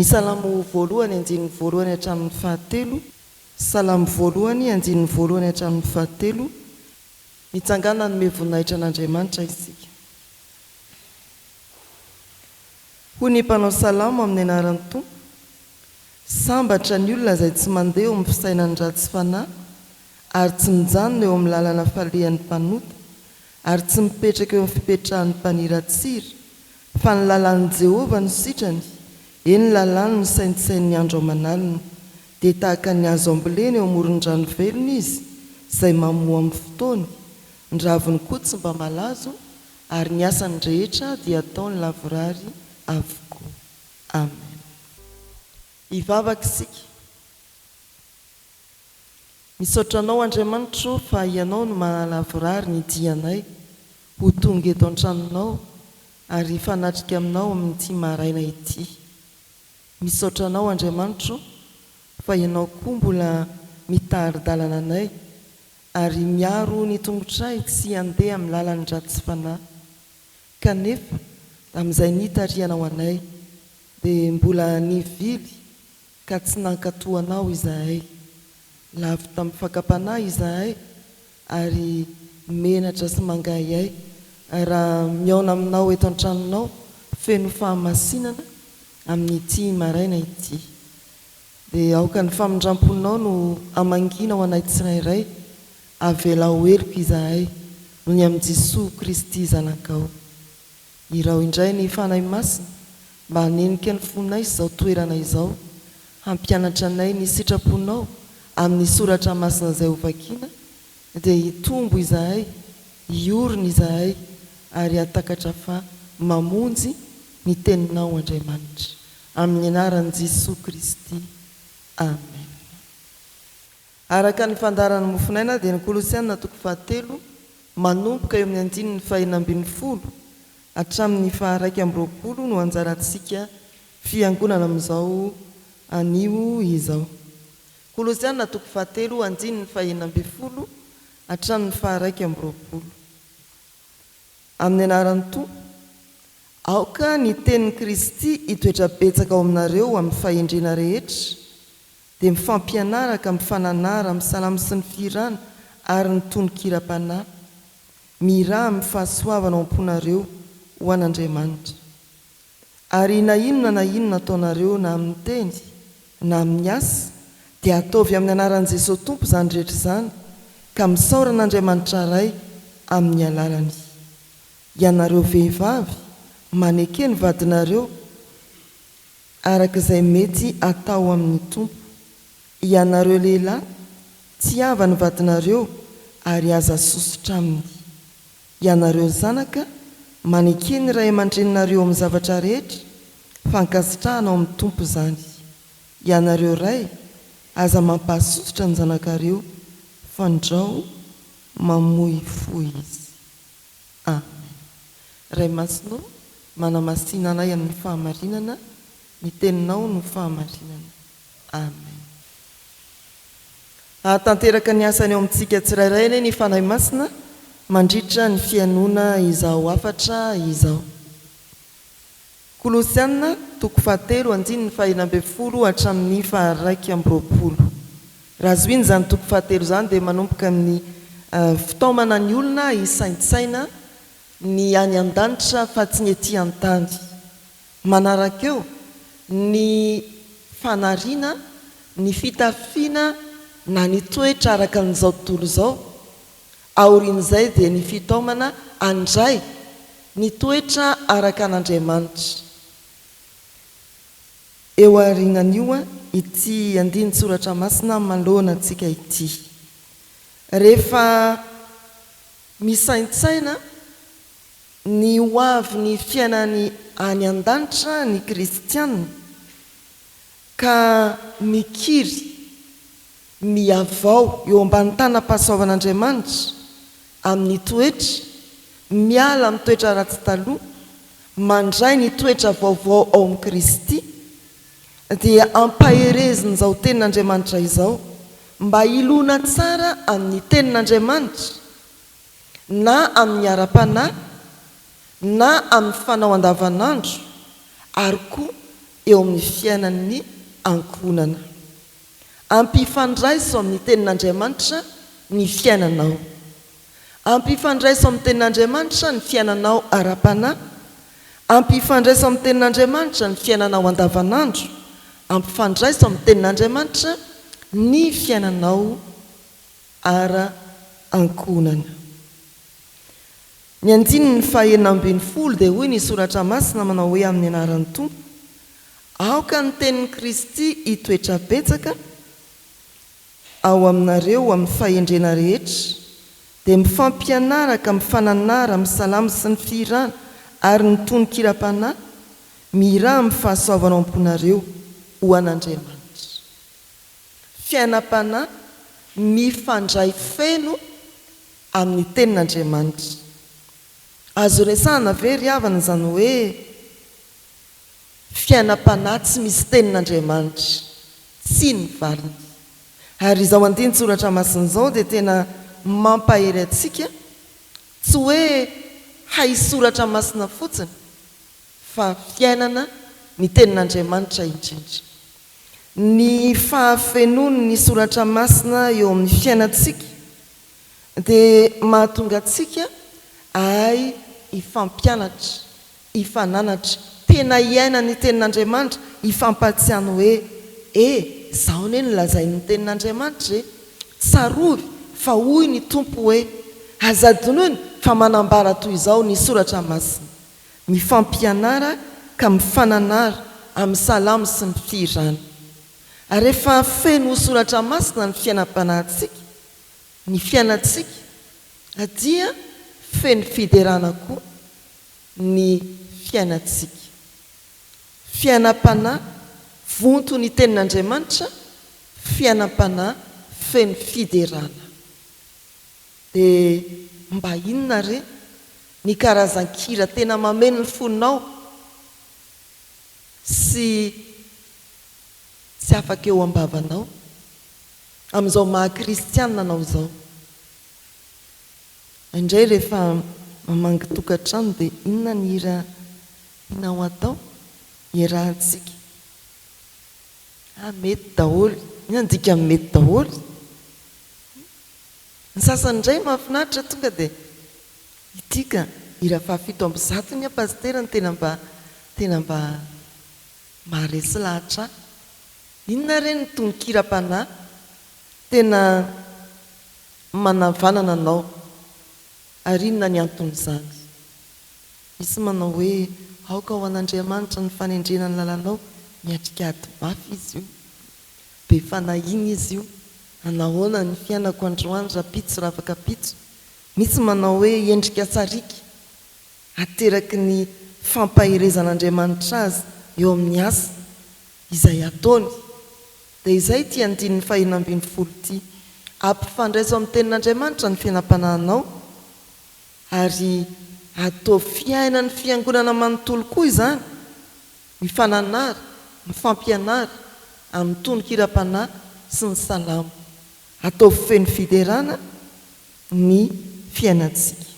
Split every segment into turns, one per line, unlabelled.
salamo voalohany andinin'ny voalohany hatramin'ny fahatelo. Salamo voalohany andinin'ny voalohany hatramin'ny fahatelo. Mitsangana ny voninahitra an'Andriamanitra isika. Hoy ny mpanao salamo amin'ny anaran'ny Tompo: sambatra ny olona izay tsy mandeha eo amin'ny fisainany ratsy fanahy, ary tsy mijanona eo amin'ny lalana falehan'ny mpanota, ary tsy mipetraka eo amin'ny fipetrahan'ny mpaniratsiry, fa ny lalan'i Jehovah no sitrany. Eny lalàny no saintsisain'ny andro aman'alina, dia tahaka ny hazo ambolena eo amoron-drano velona izy, izay mamoa amin'ny fotoany. Ny raviny koa tsy mba malazo, ary ny asany rehetra dia ataony lavorary avokoa. Amen. Hivavaka isika. Misaotra anao Andriamanitra fa ianao no manalavorary ny dianay ho tonga eto an-tranonao ary fanatrika aminao amin'ity maraina ity. Misaotra anao Andriamanitra fa ianao koa mbola mitary-dalana anay ary miaro ny tongotray sy handeha amin'ny lalany ratsy fanahy. Kanefa amin'izay nitarianao anay dia mbola nivily ka tsy nankatoanao izahay. Lavo tamin'ny fakapanahy izahay ary menatra sy mangayay raha miaona aminao eto an-tranonao feno fahamasinana amin'ity maraina ity. Dia aoka ny famindramponao no amangina ao anay tsirairay, avela ho eloko izahay no ny amin'i Jesosy Kristy zanakao. Irao indray ny fanahy masina mba hanenika ny fonay izao toerana izao, hampianatra anay ny sitraponao amin'ny soratra masina izay hovakiana, dia hitombo izahay, hiorina izahay ary hatakatra fa mamonjy ny teninao Andriamanitra. Amin'ny anaran'i Jesosy Kristy. Amen. Araka ny fandaran'ny mofinaina dia ny Kolosiana 3 manomboka eo amin'ny 9:140 hatramin'ny 2:20 no anjarantsika fiangonana amin'izao anio izao. Kolosiana 3:140 hatramin'ny 2:20. Amin'ny anaran'ny Tompo: aoka ny tenin'i Kristy hitoetra betsaka ao aminareo amin'ny fahendrena rehetra, dia mifampianaraka mifananara misalamy sy ny firana ary ny tonokiram-panahy, miraha amin'ny fahasoavana ao am-ponareo ho an'Andriamanitra. Ary na inona ataonareo na amin'ny teny na amin'ny asa, dia ataovy amin'ny anaran'i Jesosy Tompo izany rehetra izany, ka misaoran'Andriamanitra ray amin'ny alalany. Ianareo vehivavy maneke ny vadinareo araka izay mety atao amin'ny Tompo. Ianareo lehilahy tsy hava ny vadinareo ary aza sosotra aminy. Ianareo zanaka maneke ny ray aman-dreninareo amin'ny zavatra rehetra, fankasitrahanao amin'ny Tompo izany. Ianareo ray aza mampahasosotra ny zanakareo, fandrao mamoy fo izy. Amen. Ray masinao manamasinana anay amin'ny fahamarinana, ny teninao no fahamarinana. Amen. Tanteraka ny asany eo amintsika tsirairay ny fanahy masina mandritra ny fianona izao afatra izao. Kolosiana 3:140 hatramin'ny 2:20. Raha zoiny izany 3:1 izany dia manomboka amin'ny fitaomana ny olona hisaintsaina ny any an-danitra fa tsy ny ety an-tany. Manaraka eo ny fanariana, ny fitafiana na ny toetra araka n'izao tontolo izao. Aorian'izay dia ny fitaomana andray ny toetra araka an'Andriamanitra. Eo aorianan'io ity andiny soratra masina manoloana antsika ity: rehefa misaintsaina ny hoavy ny fiainany any an-danitra ny kristianina, ka mikiry miavao eo ambany tanam-pahasoavan'Andriamanitra amin'ny toetra, miala amin'ny toetra ratsy taloha, mandray ny toetra vaovao ao amin'ny Kristy, dia ampahereziny tenin'Andriamanitra izao mba ilona tsara amin'ny tenin'Andriamanitra, na amin'ny ara-panahy na amin'ny fanao andavanandro, ary koa eo amin'ny fiainan'ny ankonana. Ampifandraiso amin'ny tenin'Andriamanitra ny fiainanao. Ampifandraiso amin'ny tenin'Andriamanitra ny fiainanao ara-panahy. Ampifandraiso amin'ny tenin'Andriamanitra ny fiainanao andavanandro. Ampifandraiso amin'ny tenin'Andriamanitra ny fiainanao ara-ankonana. Ny 5:40 dia hoy ny soratra masina manao hoe amin'ny anaran'ny Tompo: aoka ny tenin'i Kristy hitoetra betsaka ao aminareo amin'ny fahendrena rehetra, dia mifampianaraka mifananara misalama sy ny firana ary ny tonon-kiram-panahy miraha amin'ny fahasoavana ao am-ponareo ho an'Andriamanitra. Fiainam-panahy mifandray feno amin'ny tenin'Andriamanitra. Azo resahana ve ry havana izany hoe fiainam-panahy tsy misy tenin'Andriamanitra, tsy ny valiny. Ary izao andiny soratra masina izao dia tena mampahery atsika, tsy hoe hay soratra masina fotsiny, fa fiainana ny tenin'Andriamanitra indrindra. Ny fahafenony ny soratra masina eo amin'ny fiainantsika dia mahatonga atsika ay ifampianatra, ifananatra, tena iaina ny tenin'Andriamanitra, ifampatsiany hoe zaho ne nolazain'ny tenin'Andriamanitra tsarovy fa hoy ny Tompo hoe azadinoiny fa manambara toy izao ny soratra masina. Mifampianara ka mifananara amin'ny salamo sy ny firana. Ary rehefa feno soratra masina ny fiainam-panahintsika, ny fiainantsika dia feno fiderana koa ny fiainantsika. Fiainam-panahy vonto ny tenin'Andriamanitra, fiainam-panahy feno fiderana. Dia mba inona re ny karazan-kira tena mameno ny fonao sy afaka eo ambavanao amin'izao maha-kristianina anao izao? Indray rehefa mamangy tokantrano dia inona ny hira inao atao iarahantsika? Mety daholo. Inona ndika mety daholo? Ny sasany indray mahafinaritra tonga dia itika hira 7:100 ny apasitera ny tena mba maharesy lahatra. Inona re ny tonon-kiram-panahy tena manavanana anao? Ary inona ny anton'izany? Misy manao hoe aoka ho an'Andriamanitra ny fanendrena ny lalanao, miatrika ady mafy izy io, be fanahiny izy io, anahoana ny fiainako androany raha pitso raha afaka pitso. Misy manao hoe endrika sarika, ateraky ny fampaherezan'Andriamanitra azy eo amin'ny asa izay ataony. Dia izay ty 5:40 ty. Ampifandraiso amin'ny tenin'Andriamanitra ny fiainam-panahinao ary atao fiainan'ny fiangonana manontolo koa izany, mifananara, mifampianara amin'ny tonon-kiram-panahy sy ny salamo. Atao feno fiderana ny fiainantsika.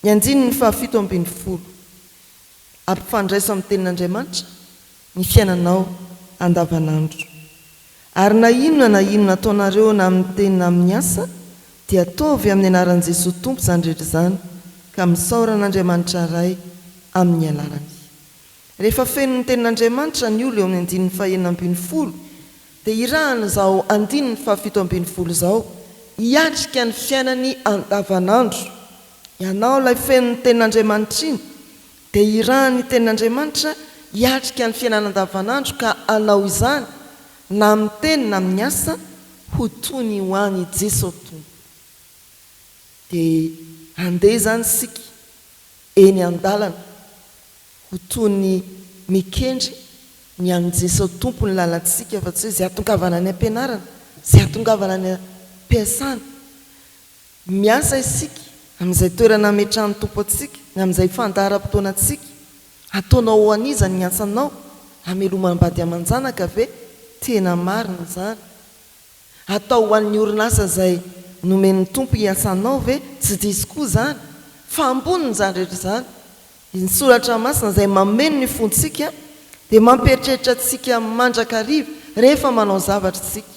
Ny 7:70 ampifandraiso amin'ny tenin'Andriamanitra ny fiainanao andavanandro. Ary na inona ataonareo na amin'ny teny na amin'ny asa dia ataovy amin'ny anaran'i Jesosy Tompo izany rehetra izany, ka misaoran'Andriamanitra ray amin'ny alalany. Rehefa feno ny tenin'Andriamanitra ny olo eo amin'ny 5:40 dia irahana izao 5:70 izao hiatrika ny fiainany andavanandro. Ianao ilay feno ny tenin'Andriamanitra iny dia irahany tenin'Andriamanitra hiatrika ny fiainana andavanandro, ka anao izany na amin'ny teny na amin'ny asa ho toy ny ho an'i Jesosy Tompo. Dia andeha izany sika eny an-dalana ho toy ny mikendry ny an'i Jesosy Tompo ny lalantsika, fa tsy hoe izay atongavana ny ampianarana, izay atongavana ny ampiasana. Miasa isika amin'izay toerana ametrahan'ny Tompo atsika, amin'izay fandaharam-potoanantsika. Ataonao ho an'izany ny asanao, hamelomam-bady aman-janaka ve? Tena marina izany. Atao ho an'ny orinasa izay nomen'ny Tompo hiasanao ve? Tsy diso koa izany. Fa amboniny izany rehetra izany, ny soratra masina izay mameno ny fontsika dia mampieritreritra antsika mandrakariva rehefa manao zavatra tsika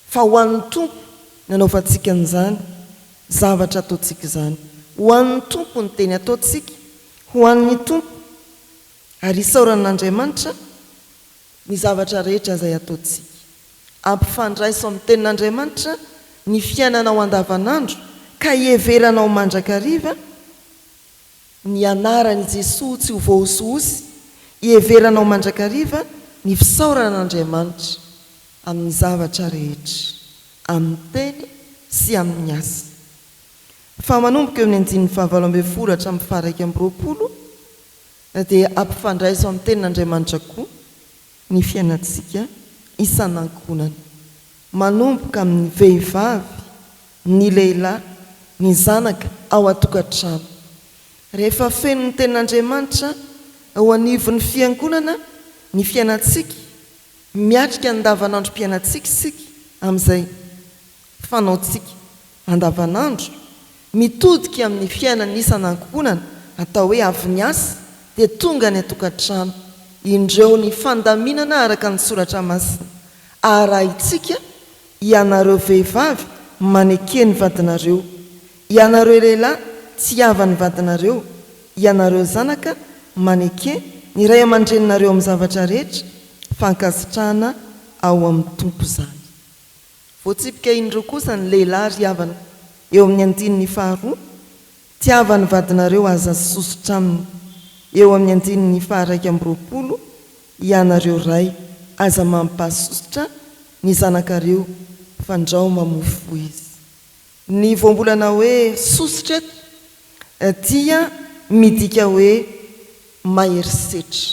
fa ho an'ny tompo nanaovantsika n'izany zavatra ataontsika izany ho an'ny tompo ny teny ataontsika ho an'ny tompo ary isaoran'Andriamanitra ny zavatra rehetra izay ataontsika ampifandraiso amin'ny tenin'Andriamanitra ny fiainanao andavanandro ka heveranao mandrakariva ny anarany Jesosy tsy ho voaososy heveranao mandrakariva ny fisaoran'Andriamanitra amin'ny zavatra rehetra amin'ny teny sy amin'ny asa fa manomboka eo amin'ny 19 hatramin'ny 120 dia ampifandraiso amin'ny tenin'Andriamanitra koa ny fiainantsika isan'ankonana manomboka amin'ny vehivavy ny lehilahy ny zanaka ao atokantrano rehefa feno ny tenin'Andriamanitra ao anivon'ny fiangonana ny fiainantsika miatrika andavanandrom-piainantsika isika amin'izay fanaontsika andavanandro mitodika amin'ny fiainany isan'ankonana atao hoe avy ny asa dia tonga ny atokantrano indreo ny fandaminana araka ny soratra masina arahintsika ianareo vehivavy maneke ny vadinareo ianareo lehilahy tsy havany vadinareo ianareo zanaka maneke ny ray aman-dreninareo amin'ny zavatra rehetra fankasitrahana ao amin'ny tompo izany voatsipika indreo kosa ny lehilahy ry havana eo amin'ny 2 tiavany vadinareo aza sosotra aminy eo amin'ny 1 ianareo ray aza mampahasosotra ny zanakareo fandrao mamofo izy ny voambolana hoe sosotra eto dia midika hoe maherisetra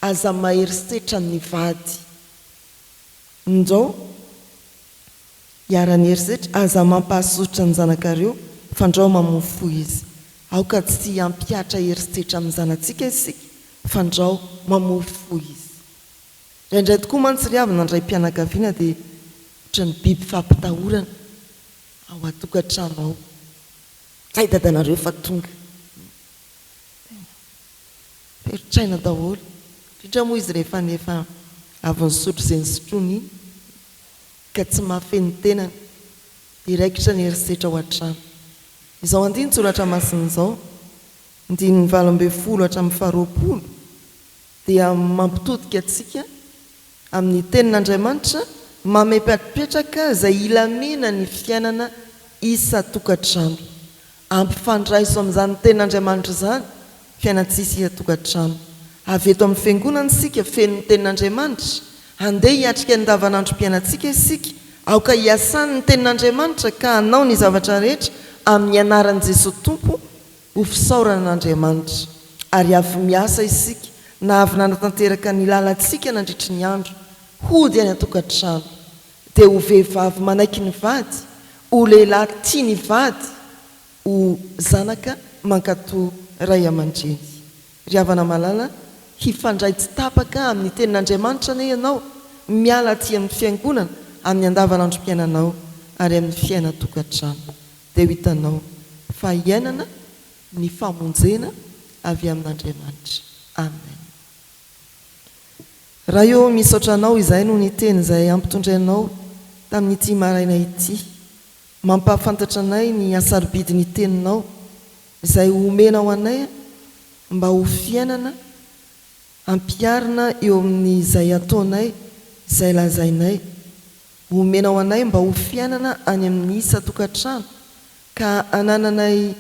aza maherisetra ny vady ndao iarany herisetra aza mampahasosotra ny zanakareo fandrao mamofo izy aoka tsy ampiatra herisetra amin'ny zanatsika isika fandrao mamofo izy indray tokoa mantsy ry avana ndray mpianakaviana dia ohatran'ny biby fampitahorana ao atokantrano ao zay dadanareo fa tonga peritraina daholo indrindra moa izy rehefa nefa avy ny sotro izay ny sotrony iny ka tsy mahafeny tenany iraikitra ny herisetra ao an-trano izao andiny tsoratra masina izao 19 hatramin'ny 20 dia mampitodika atsika amin'ny tenin'Andriamanitra mamepatripetraka izay ilamina ny fiainana isa-tokantrano ampifandraiso amin'izany tenin'Andriamanitra izany fiainatsisy isa-tokantrano avy eto amin'ny fiangonana isika feno ny tenin'Andriamanitra andeha hiatrika andavanandrom-piainantsika isika aoka hiasany ny tenin'Andriamanitra ka hanao ny zavatra rehetra amin'ny anaran'i Jesosy Tompo ho fisaoran'Andriamanitra ary avy miasa isika na avy nanatanteraka ny lalantsika nandritry ny andro hody any atokantrano dia ho vehivavy manaiky ny vady ho lehilahy tia ny vady ho zanaka mankatò ray aman-dreny ry havana malala hifandray tsy tapaka amin'ny tenin'Andriamanitra ne ianao miala aty amin'ny fiangonana amin'ny andavanandrom-piainanao ary amin'ny fiaina-tokantrano dia ho hitanao fa iainana ny famonjena avy amin'Andriamanitra amen raha eo misaotranao izay no ny teny izay ampitondrainao tamin'ity maraina ity mampahafantatra anay ny asarobidy ny teninao izay homenao anay mba ho fiainana ampiarina eo amin'ny izay ataonay izay lazainay homenao anay mba ho fiainana any amin'ny isa-tokantrano ka anananay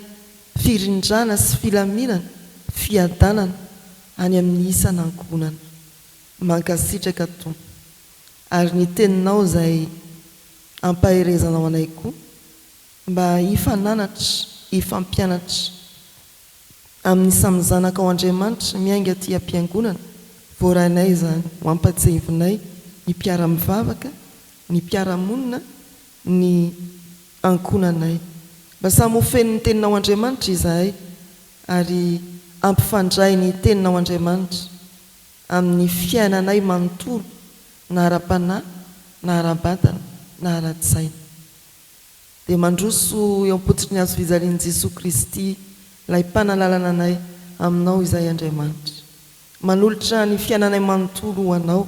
firindrana sy filaminana fiadanana any amin'ny isan'ankonana mankasitraka tompo ary ny teninao izay ampaherezanao anay koa mba hifananatra hifampianatra amin'ny samy zanaka ao Andriamanitra miainga aty am-piangonana voaranay izany ho ampatsehivonay ny mpiara-mivavaka ny mpiara-monina ny ankonanay mba samy ho feno ny teninao Andriamanitra izahay ary ampifandray ny teninao Andriamanitra amin'ny fiainanay manontolo na ara-panahy na ara-batana na ara-tsaina dia mandroso eo am-pototry ny azo fijalian'i Jesosy Kristy ilay mpanalalana anay aminao izay Andriamanitra manolotra ny fiainanay manontolo ho anao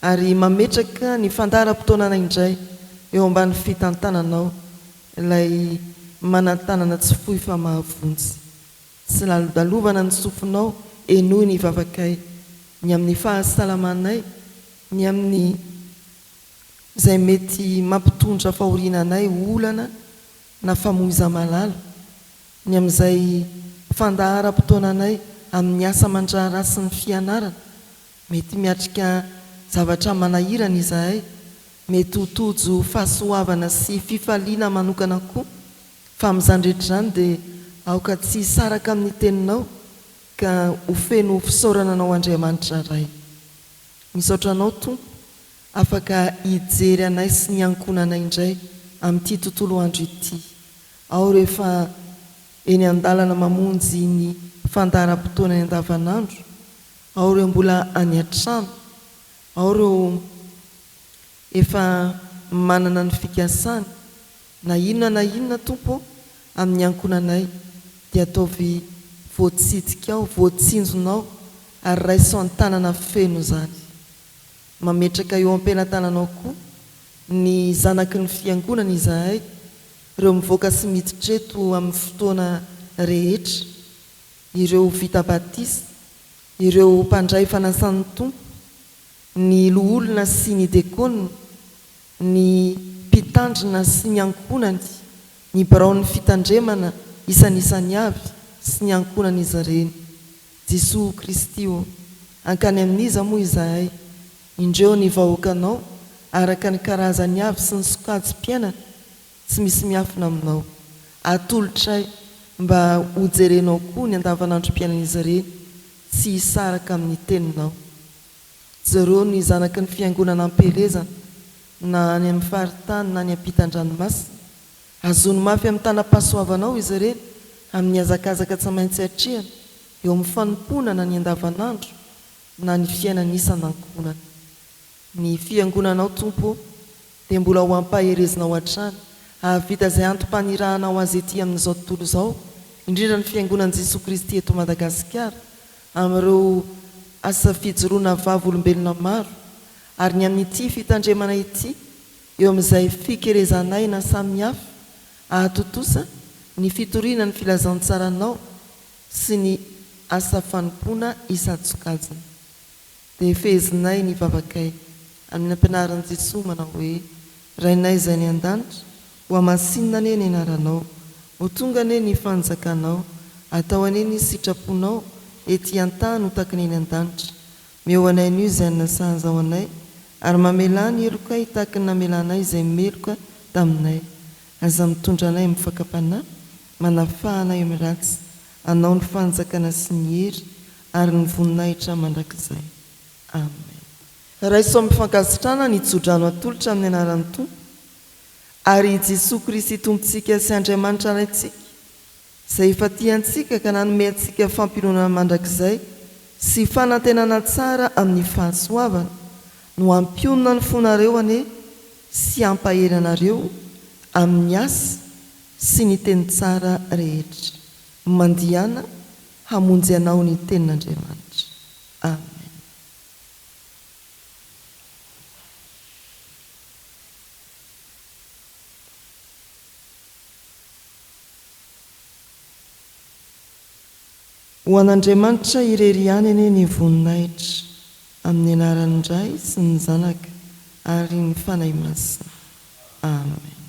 ary mametraka ny fandaharam-potoananay indray eo ambany fitantananao ilay manantanana tsy fohy fa mahavonjy sy lalodalovana ny sofinao enoy ny vavakay ny amin'ny fahasalamanay ny amin'ny izay mety mampitondra fahorinanay olana na famoiza malala ny amin'izay fandaharam-potoananay amin'ny asa mandrahara sy ny fianarana mety miatrika zavatra manahirana izahay mety hotojo fahasoavana sy fifaliana manokana koa fa amin'izandrehetra izany dia aoka tsy saraka amin'ny teninao ka ho feno fisaorana anao Andriamanitra ray misaotranao tompo afaka hijery anay sy ny ankonanay indray amin'ity tontolo andro ity ao rehefa eny an-dalana mamonjy ny fandaharam-potoana ny andavanandro ao ireo mbola any an-trano ao ireo efa manana ny fikasany na inona tompo amin'ny ankonanay dia ataovy voatsidika ao voatsinjonao ary raiso an-tanana feno zany mametraka eo am-pelantananao koa ny zanaky ny fiangonana izahay ireo mivoaka sy miditreto amin'ny fotoana rehetra ireo vita batisa ireo mpandray fanasan'ny tompo ny loholona sy ny dekona ny mpitandrina sy ny ankonany ny baraon'ny fitandremana isan'isany avy sy ny ankonan'izy ireny Jesosy Kristy ankany amin'iza moa izahay indreo ny vahoakanao araka ny karazany avy sy ny sokajim-piainana tsy misy miafina aminao atolotray mba hojerenao koa ny andavanandrom-piainan'izy ireny tsy hisaraka amin'ny teninao zareo ny zanaky ny fiangonana ampelezana na any amin'ny faritany na ny ampitan-dranomasina azony mafy amin'ny tanam-pahasoavanao izy ireny amin'ny azakazaka tsy maintsy hatrehana eo amin'ny fanomponana ny andavanandro na ny fiainana isan'ankonana ny fiangonanao tompo dia mbola ho ampaherezinao hatrany ahavita izay antom-panirahanao azy ety amin'izao tontolo izao indrindra ny fiangonan'i Jesosy Kristy eto Madagasikara amin'ireo asa fijoroana vavolombelona maro ary ny amin'ity fitandremana ity eo amin'izay fikerezanay na samihafa ahatotosa ny fitoriana ny filazantsaranao sy ny asa fanompoana isan-tsokajiny dia fehezinay ny vavakay amin'ny ampianaran'i Jesosy manao hoe rainay izay ny an-danitra ho amasinina ane ny anaranao ho tonga ane ny fanjakanao atao ane ny sitraponao ety an-tany ho takany eny an-danitra meo anay an'io izay nasahanzao anay ary mamela ny elokay tahaka ny namelanay izay meloka taminay aza mitondra anay amin'ny fakapanahy manafahanay amin'ny ratsy anao ny fanjakana sy ny hery ary ny voninahitra mandrakizay amen raiso amin'ny fankasitrana ny jodrano atolotra amin'ny anaran'ny tompo ary Jesosy Kristy tompontsika sy Andriamanitra raintsika izay efa tiantsika ka nanome antsika fampinoana mandrakizay sy fanantenana tsara amin'ny fahasoavana no ampionona ny fonareo ane sy ampaheranareo amin'ny asa sy ny teny tsara rehetra mandihana hamonjy anao ny tenin'Andriamanitra amen. Ho an'Andriamanitra irery ihany ane ny voninahitra amin'ny anaran'ny Ray sy ny Zanaka ary ny fanahy masina amen.